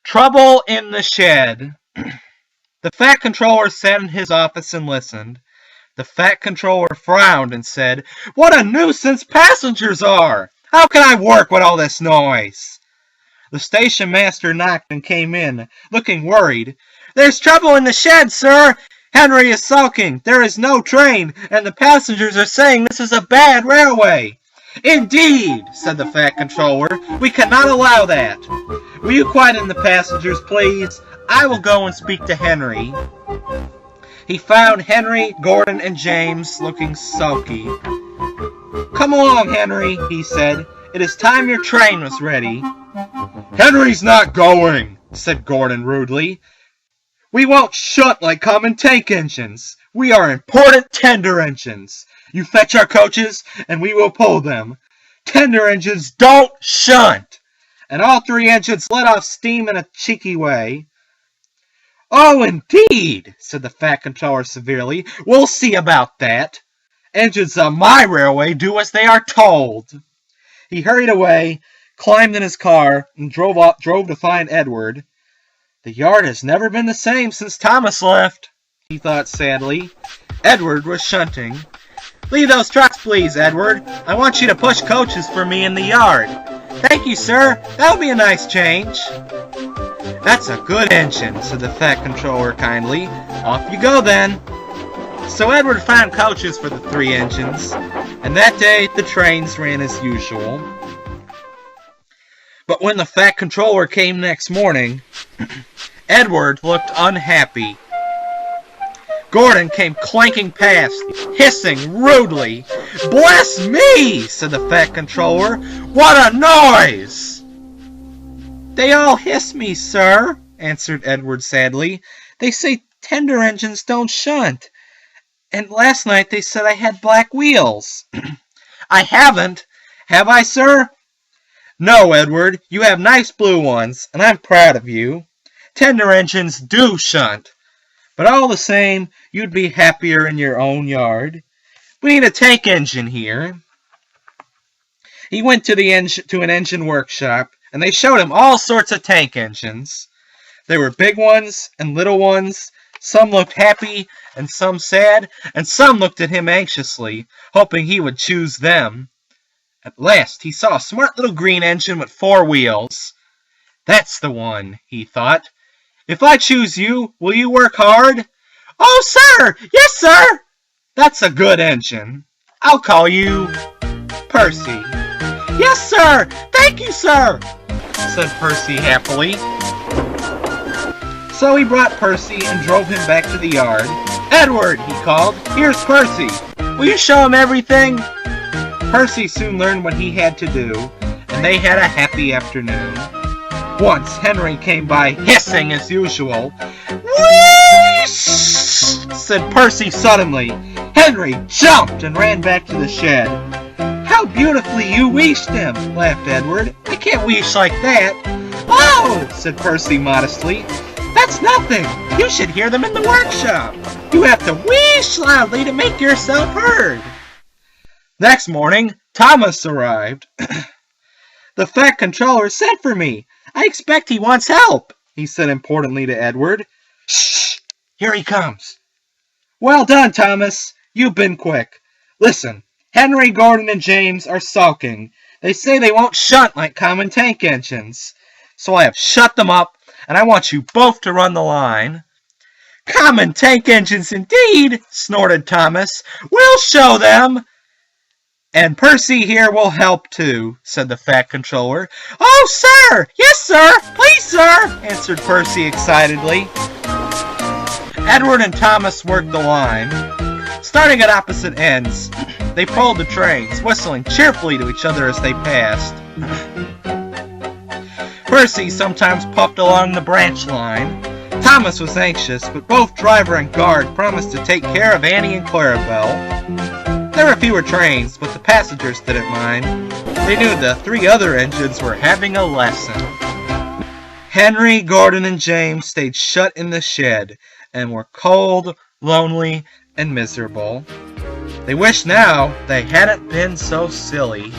Trouble in the shed. The Fat Controller sat in his office and listened. The Fat Controller frowned and said, "What a nuisance passengers are! How can I work with all this noise?" The station master knocked and came in, looking worried. "There's trouble in the shed, sir! Henry is sulking. There is no train, and the passengers are saying this is a bad railway." "Indeed," said the Fat Controller. "We cannot allow that. Will you quieten the passengers, please? I will go and speak to Henry." He found Henry, Gordon, and James looking sulky. "Come along, Henry," he said. "It is time your train was ready." "Henry's not going," said Gordon rudely. "We won't shunt like common tank engines. We are important tender engines. You fetch our coaches, and we will pull them. Tender engines don't shunt." And all three engines let off steam in a cheeky way. "Oh, indeed," said the Fat Controller severely. "We'll see about that. Engines on my railway do as they are told." He hurried away, climbed in his car, and drove to find Edward. "The yard has never been the same since Thomas left," he thought sadly. Edward was shunting. "Leave those trucks, please, Edward. I want you to push coaches for me in the yard." "Thank you, sir. That'll be a nice change." "That's a good engine," said the Fat Controller kindly. "Off you go, then." So Edward found coaches for the three engines, and that day the trains ran as usual. But when the Fat Controller came next morning, Edward looked unhappy. Gordon came clanking past, hissing rudely. "Bless me," said the Fat Controller. "What a noise!" "They all hiss me, sir," answered Edward sadly. "They say tender engines don't shunt. And last night they said I had black wheels." "I haven't. Have I, sir?" "No, Edward. You have nice blue ones, and I'm proud of you. Tender engines do shunt. But all the same, you'd be happier in your own yard. We need a tank engine here." He went to an engine workshop, and they showed him all sorts of tank engines. There were big ones and little ones. Some looked happy and some sad, and some looked at him anxiously, hoping he would choose them. At last he saw a smart little green engine with 4 wheels. "That's the one," he thought. "If I choose you, will you work hard?" "Oh, sir! Yes, sir!" "That's a good engine. I'll call you Percy." "Yes, sir! Thank you, sir!" said Percy happily. So he brought Percy and drove him back to the yard. "Edward," he called, "here's Percy. Will you show him everything?" Percy soon learned what he had to do, and they had a happy afternoon. Once Henry came by hissing as usual. "Whoosh!" said Percy suddenly. Henry jumped and ran back to the shed. "How beautifully you wheeshed him," laughed Edward. "I can't wheesh like that." "Oh," said Percy modestly. "That's nothing. You should hear them in the workshop. You have to wheesh loudly to make yourself heard." Next morning, Thomas arrived. "The Fat Controller sent for me. I expect he wants help," he said importantly to Edward. "Shh! Here he comes." "Well done, Thomas. You've been quick. Listen, Henry, Gordon, and James are sulking. They say they won't shunt like common tank engines. So I have shut them up, and I want you both to run the line." "Common tank engines indeed," snorted Thomas. "We'll show them." "And Percy here will help too," said the Fat Controller. "Oh, sir! Yes, sir! Please, sir!" answered Percy excitedly. Edward and Thomas worked the line. Starting at opposite ends, they pulled the trains, whistling cheerfully to each other as they passed. Percy sometimes puffed along the branch line. Thomas was anxious, but both driver and guard promised to take care of Annie and Clarabelle. There were fewer trains, but the passengers didn't mind. They knew the 3 other engines were having a lesson. Henry, Gordon, and James stayed shut in the shed and were cold, lonely, and miserable. They wished now they hadn't been so silly.